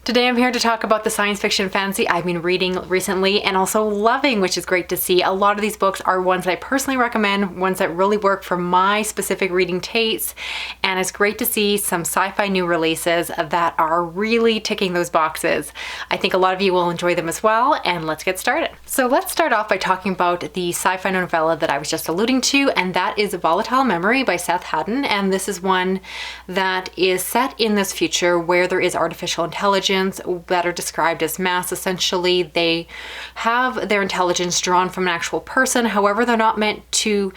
Today I'm here to talk about the science fiction fantasy I've been reading recently and also loving, which is great to see. A lot of these books are ones that I personally recommend, ones that really work for my specific reading tastes, and it's great to see some sci-fi new releases that are really ticking those boxes. I think a lot of you will enjoy them as well, and let's get started. So let's start off by talking about the sci-fi novella that I was just alluding to, and that is Volatile Memory by Seth Haddon, and this is one that is set in this future where there is artificial intelligence that are described as mass. Essentially, they have their intelligence drawn from an actual person. However, they're not meant to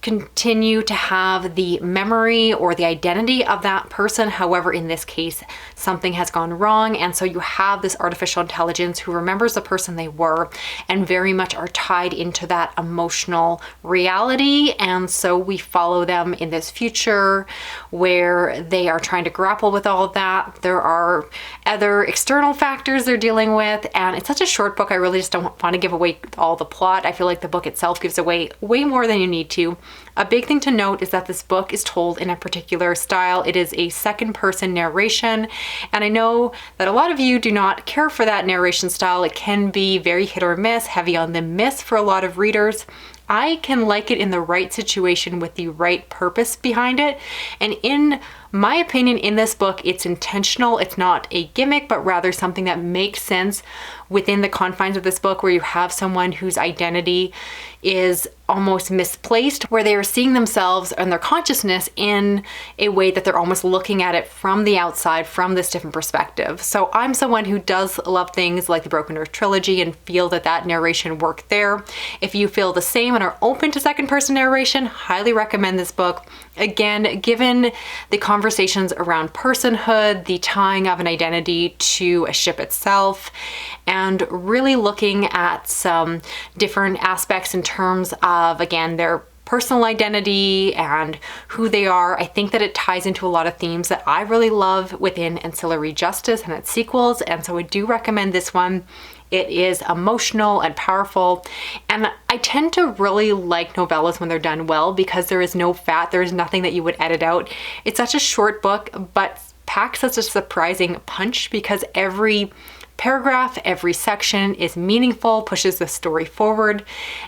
continue to have the memory or the identity of that person. However, in this case, something has gone wrong, and so you have this artificial intelligence who remembers the person they were and very much are tied into that emotional reality. And so we follow them in this future where they are trying to grapple with all of that. There are other external factors they're dealing with, and it's such a short book. I really just don't want to give away all the plot. I feel like the book itself gives away way more than you need to. A big thing to note is that this book is told in a particular style. It is a second person narration, and I know that a lot of you do not care for that narration style. It can be very hit or miss, heavy on the miss for a lot of readers. I can like it in the right situation with the right purpose behind it, and in my opinion, in this book, it's intentional. It's not a gimmick, but rather something that makes sense within the confines of this book, where you have someone whose identity is almost misplaced, where they are seeing themselves and their consciousness in a way that they're almost looking at it from the outside, from this different perspective. So I'm someone who does love things like the Broken Earth trilogy and feel that that narration worked there. If you feel the same and are open to second person narration, highly recommend this book. Again, given the conversations around personhood, the tying of an identity to a ship itself, and really looking at some different aspects in terms of, again, their personal identity and who they are. I think that it ties into a lot of themes that I really love within ancillary justice and its sequels, and so I do recommend this one. It is emotional and powerful, and I tend to really like novellas when they're done well because there is no fat, there is nothing that you would edit out. It's such a short book, but packs such a surprising punch because every paragraph, every section is meaningful, pushes the story forward,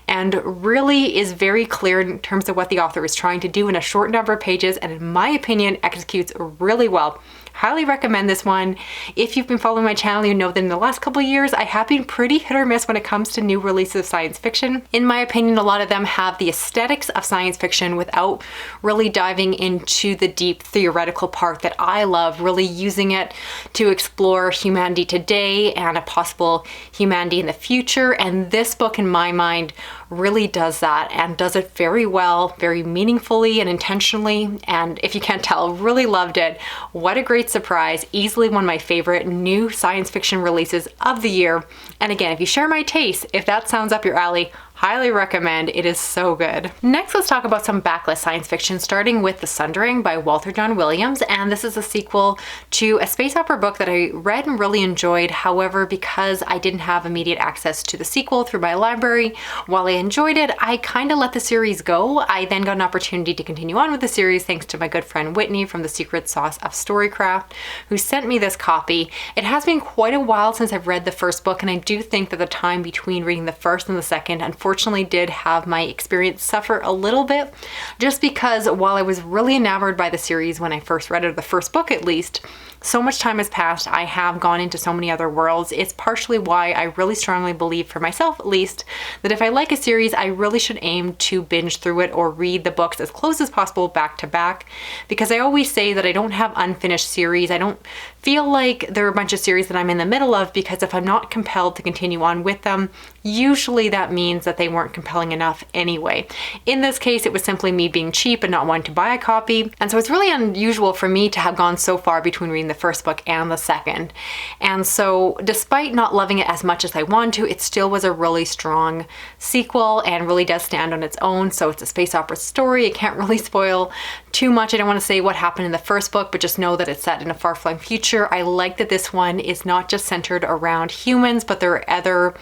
and really is very clear in terms of what the author is trying to do in a short number of pages, and in my opinion, executes really well. Highly recommend this one. If you've been following my channel, you know that in the last couple of years, I have been pretty hit or miss when it comes to new releases of science fiction. In my opinion, a lot of them have the aesthetics of science fiction without really diving into the deep theoretical part that I love, really using it to explore humanity today and a possible humanity in the future. And this book, in my mind, really does that and does it very well, very meaningfully and intentionally. And if you can't tell, really loved it. What a great surprise. Easily one of my favorite new science fiction releases of the year. And again, if you share my taste, if that sounds up your alley, highly recommend. It is so good. Next, let's talk about some backlist science fiction, starting with The Sundering by Walter John Williams. And this is a sequel to a space opera book that I read and really enjoyed. However, because I didn't have immediate access to the sequel through my library, while I enjoyed it, I kind of let the series go. I then got an opportunity to continue on with the series thanks to my good friend Whitney from The Secret Sauce of Storycraft, who sent me this copy. It has been quite a while since I've read the first book, and I do think that the time between reading the first and the second, unfortunately, did have my experience suffer a little bit, just because while I was really enamored by the series when I first read it, the first book at least, so much time has passed. I have gone into so many other worlds. It's partially why I really strongly believe, for myself at least, that if I like a series, I really should aim to binge through it or read the books as close as possible back to back, because I always say that I don't have unfinished series. I don't feel like there are a bunch of series that I'm in the middle of, because if I'm not compelled to continue on with them, usually that means that they weren't compelling enough anyway. In this case, it was simply me being cheap and not wanting to buy a copy, and so it's really unusual for me to have gone so far between reading the first book and the second. And so despite not loving it as much as I wanted to, it still was a really strong sequel and really does stand on its own. So it's a space opera story. It can't really spoil too much. I don't want to say what happened in the first book, but just know that it's set in a far-flung future. I like that this one is not just centered around humans, but there are other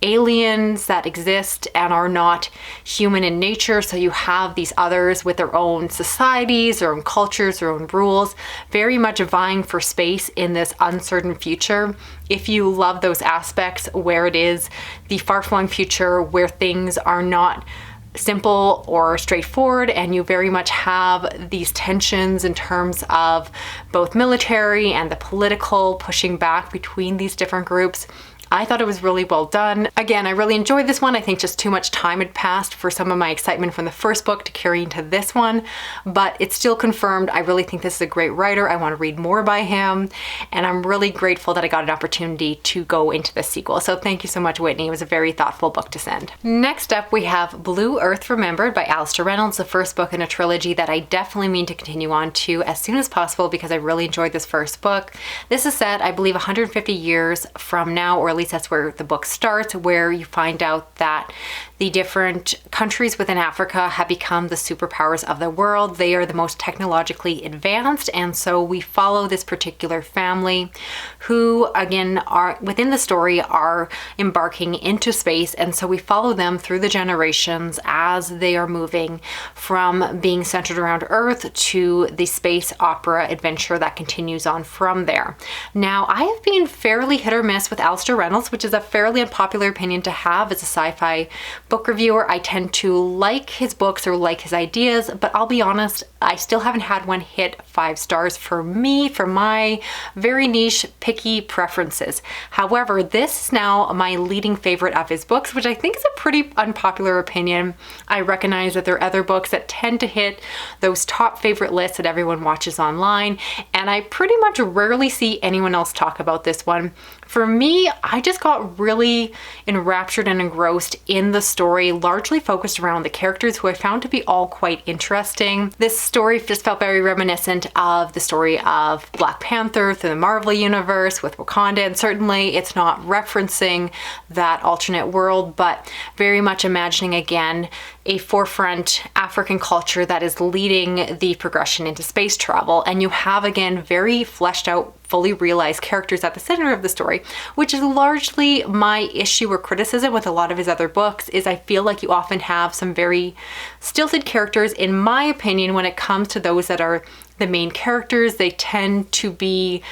aliens that exist and are not human in nature. So you have these others with their own societies, their own cultures, their own rules, very much vying for space in this uncertain future. If you love those aspects where it is the far-flung future where things are not simple or straightforward, and you very much have these tensions in terms of both military and the political pushing back between these different groups, I thought it was really well done. Again, I really enjoyed this one. I think just too much time had passed for some of my excitement from the first book to carry into this one, but it's still confirmed. I really think this is a great writer. I want to read more by him, and I'm really grateful that I got an opportunity to go into the sequel. So thank you so much, Whitney. It was a very thoughtful book to send. Next up, we have Blue Earth Remembered by Alastair Reynolds, the first book in a trilogy that I definitely mean to continue on to as soon as possible because I really enjoyed this first book. This is set, I believe, 150 years from now, or at least that's where the book starts, where you find out that the different countries within Africa have become the superpowers of the world. They are the most technologically advanced, and so we follow this particular family who, again, are within the story are embarking into space, and so we follow them through the generations as they are moving from being centered around Earth to the space opera adventure that continues on from there. Now, I have been fairly hit or miss with Alastair Reynolds, which is a fairly unpopular opinion to have as a sci-fi book reviewer. I tend to like his books or like his ideas, but I'll be honest, I still haven't had one hit 5 stars for me, for my very niche, picky preferences. However, this is now my leading favorite of his books, which I think is a pretty unpopular opinion. I recognize that there are other books that tend to hit those top favorite lists that everyone watches online, and I pretty much rarely see anyone else talk about this one. For me, I just got really enraptured and engrossed in the story, largely focused around the characters who I found to be all quite interesting. This story just felt very reminiscent of the story of Black Panther through the Marvel universe with Wakanda, and certainly it's not referencing that alternate world, but very much imagining again a forefront African culture that is leading the progression into space travel. And you have, again, very fleshed out, fully realized characters at the center of the story, which is largely my issue or criticism with a lot of his other books, is I feel like you often have some very stilted characters, in my opinion, when it comes to those that are the main characters. They tend to be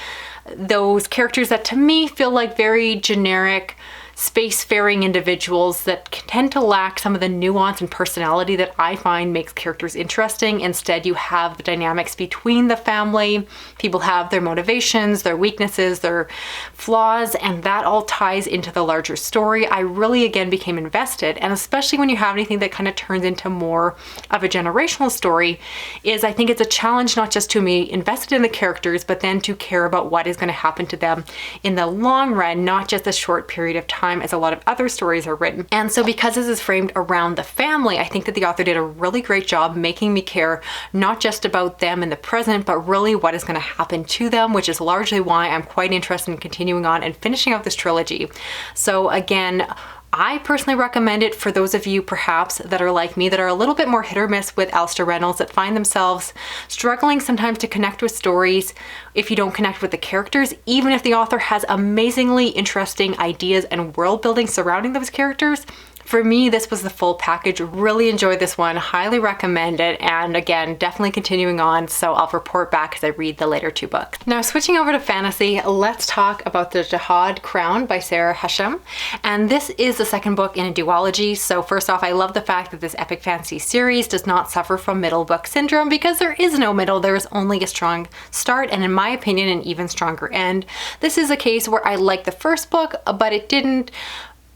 those characters that to me feel like very generic spacefaring individuals that tend to lack some of the nuance and personality that I find makes characters interesting. Instead, you have the dynamics between the family. People have their motivations, their weaknesses, their flaws, and that all ties into the larger story. I really, again, became invested, and especially when you have anything that kind of turns into more of a generational story, is I think it's a challenge not just to be invested in the characters, but then to care about what is going to happen to them in the long run, not just a short period of time as a lot of other stories are written. And so because this is framed around the family, I think that the author did a really great job making me care not just about them in the present, but really what is going to happen to them, which is largely why I'm quite interested in continuing on and finishing out this trilogy. So again, I personally recommend it for those of you perhaps that are like me, that are a little bit more hit or miss with Alastair Reynolds, that find themselves struggling sometimes to connect with stories if you don't connect with the characters, even if the author has amazingly interesting ideas and world building surrounding those characters. For me, this was the full package. Really enjoyed this one, highly recommend it, and again, definitely continuing on, so I'll report back as I read the later 2 books. Now, switching over to fantasy, let's talk about the Jasad Crown by Sara Hashem, and this is the second book in a duology. So first off, I love the fact that this epic fantasy series does not suffer from middle book syndrome, because there is no middle, there is only a strong start, and in my opinion, an even stronger end. This is a case where I liked the first book, but it didn't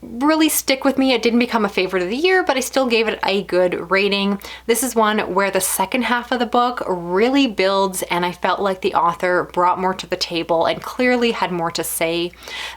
really stick with me. It didn't become a favorite of the year, but I still gave it a good rating. This is one where the second half of the book really builds, and I felt like the author brought more to the table and clearly had more to say.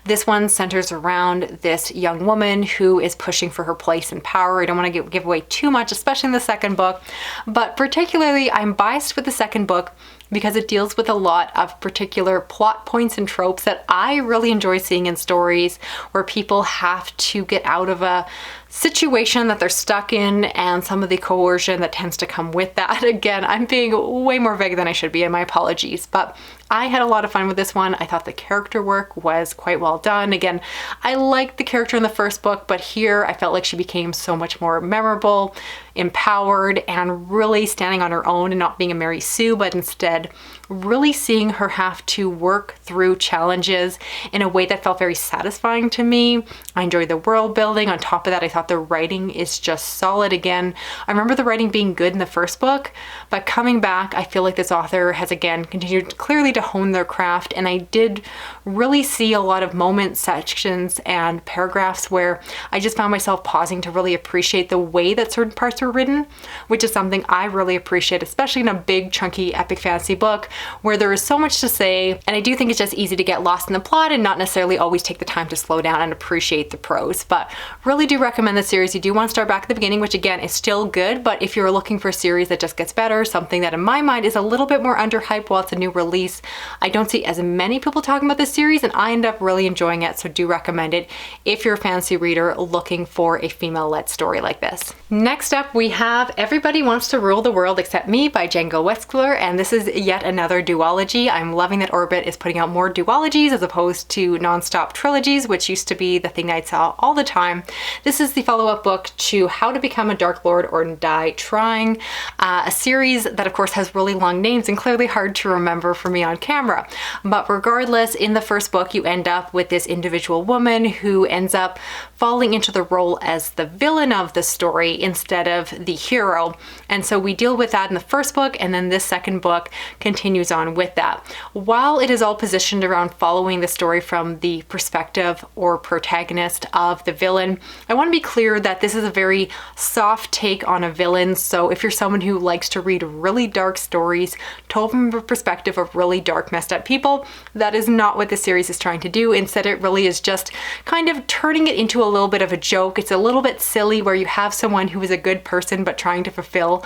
This one centers around this young woman who is pushing for her place in power. I don't want to give away too much, especially in the second book, but particularly I'm biased with the second book because it deals with a lot of particular plot points and tropes that I really enjoy seeing in stories where people have to get out of a situation that they're stuck in, and some of the coercion that tends to come with that. Again, I'm being way more vague than I should be, and my apologies, but I had a lot of fun with this one. I thought the character work was quite well done. Again, I liked the character in the first book, but here I felt like she became so much more memorable, empowered, and really standing on her own and not being a Mary Sue, but instead really seeing her have to work through challenges in a way that felt very satisfying to me. I enjoyed the world building. On top of that, I thought the writing is just solid. Again, I remember the writing being good in the first book, but coming back, I feel like this author has again continued clearly to hone their craft, and I did really see a lot of moments, sections, and paragraphs where I just found myself pausing to really appreciate the way that certain parts were written, which is something I really appreciate, especially in a big, chunky, epic fantasy book where there is so much to say, and I do think it's just easy to get lost in the plot and not necessarily always take the time to slow down and appreciate the prose. But really do recommend the series. You do want to start back at the beginning, which again is still good, but if you're looking for a series that just gets better, something that in my mind is a little bit more underhyped while it's a new release, I don't see as many people talking about this series, and I end up really enjoying it, so do recommend it if you're a fantasy reader looking for a female-led story like this. Next up, we have Everybody Wants to Rule the World Except Me by Django Wexler, and this is yet another duology. I'm loving that Orbit is putting out more duologies as opposed to non-stop trilogies, which used to be the thing I saw all the time. This is the follow-up book to How to Become a Dark Lord or Die Trying, a series that of course has really long names and clearly hard to remember for me on camera. But regardless, in the first book you end up with this individual woman who ends up falling into the role as the villain of the story instead of the hero. And so we deal with that in the first book, and then this second book continues on with that. While it is all positioned around following the story from the perspective or protagonist of the villain, I want to be clear that this is a very soft take on a villain. So if you're someone who likes to read really dark stories told from the perspective of really dark, messed up people, that is not what the series is trying to do. Instead, it really is just kind of turning it into a little bit of a joke. It's a little bit silly where you have someone who is a good person but trying to fulfill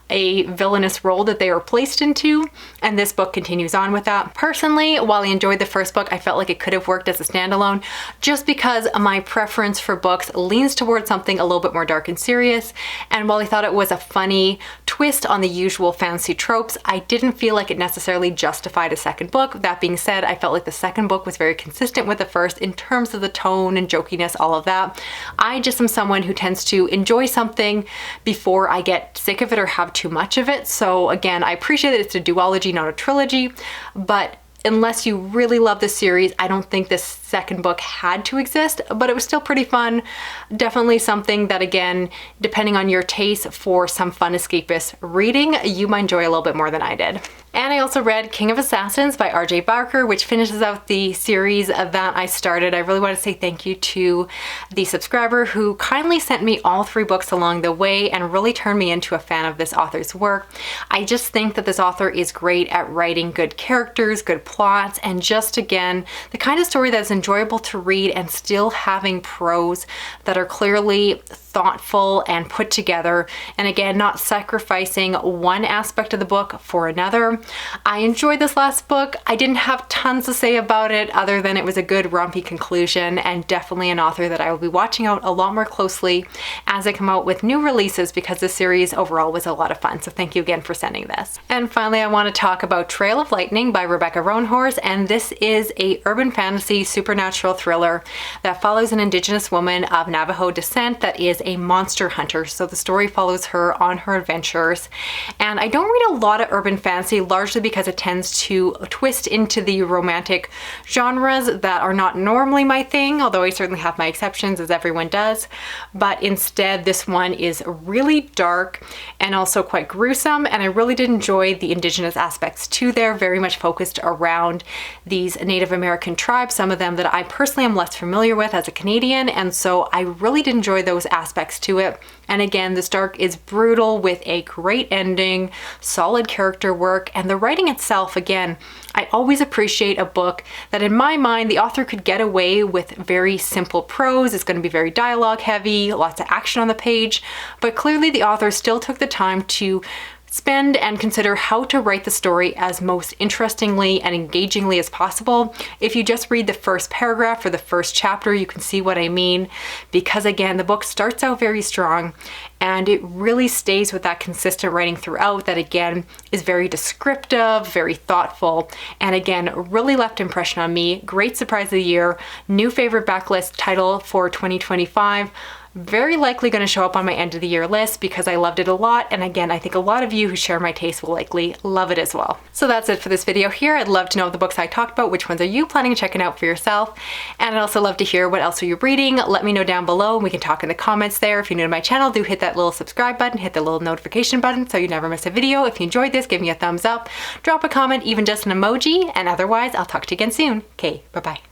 a villainous role that they are placed into, and this book continues on with that. Personally, while I enjoyed the first book, I felt like it could have worked as a standalone just because my preference for books leans towards something a little bit more dark and serious, and while I thought it was a funny twist on the usual fantasy tropes, I didn't feel like it necessarily justified a second book. That being said, I felt like the second book was very consistent with the first in terms of the tone and jokiness, all of that. I just am someone who tends to enjoy something before I get sick of it or have too much of it. So again, I appreciate that it's a duology, not a trilogy, but unless you really love the series, I don't think this second book had to exist, but it was still pretty fun. Definitely something that, again, depending on your taste for some fun escapist reading, you might enjoy a little bit more than I did. And I also read King of Assassins by R.J. Barker, which finishes out the series that I started. I really want to say thank you to the subscriber who kindly sent me all 3 books along the way and really turned me into a fan of this author's work. I just think that this author is great at writing good characters, good plots, and just, again, the kind of story that's enjoyable to read and still having prose that are clearly thoughtful and put together, and again, not sacrificing one aspect of the book for another. I enjoyed this last book. I didn't have tons to say about it other than it was a good rompy conclusion, and definitely an author that I will be watching out a lot more closely as I come out with new releases, because the series overall was a lot of fun. So thank you again for sending this. And finally, I want to talk about Trail of Lightning by Rebecca Roanhorse, and this is a urban fantasy supernatural thriller that follows an Indigenous woman of Navajo descent that is a monster hunter. So the story follows her on her adventures. And I don't read a lot of urban fantasy, largely because it tends to twist into the romantic genres that are not normally my thing, although I certainly have my exceptions, as everyone does. But instead, this one is really dark and also quite gruesome, and I really did enjoy the Indigenous aspects too. They're very much focused around these Native American tribes, some of them that I personally am less familiar with as a Canadian, and so I really did enjoy those aspects to it. And again, this dark is brutal with a great ending, solid character work, and the writing itself, again, I always appreciate a book that in my mind the author could get away with very simple prose. It's going to be very dialogue heavy, lots of action on the page, but clearly the author still took the time to spend and consider how to write the story as most interestingly and engagingly as possible. If you just read the first paragraph or the first chapter, you can see what I mean, because again, the book starts out very strong and it really stays with that consistent writing throughout that again is very descriptive, very thoughtful, and again, really left impression on me. Great surprise of the year, new favorite backlist title for 2025. Very likely going to show up on my end of the year list because I loved it a lot, and again, I think a lot of you who share my taste will likely love it as well. So that's it for this video here. I'd love to know the books I talked about, which ones are you planning on checking out for yourself, and I'd also love to hear what else are you reading. Let me know down below and we can talk in the comments there. If you're new to my channel, do hit that little subscribe button, hit the little notification button so you never miss a video. If you enjoyed this, give me a thumbs up, drop a comment, even just an emoji, and otherwise I'll talk to you again soon. Okay, bye-bye.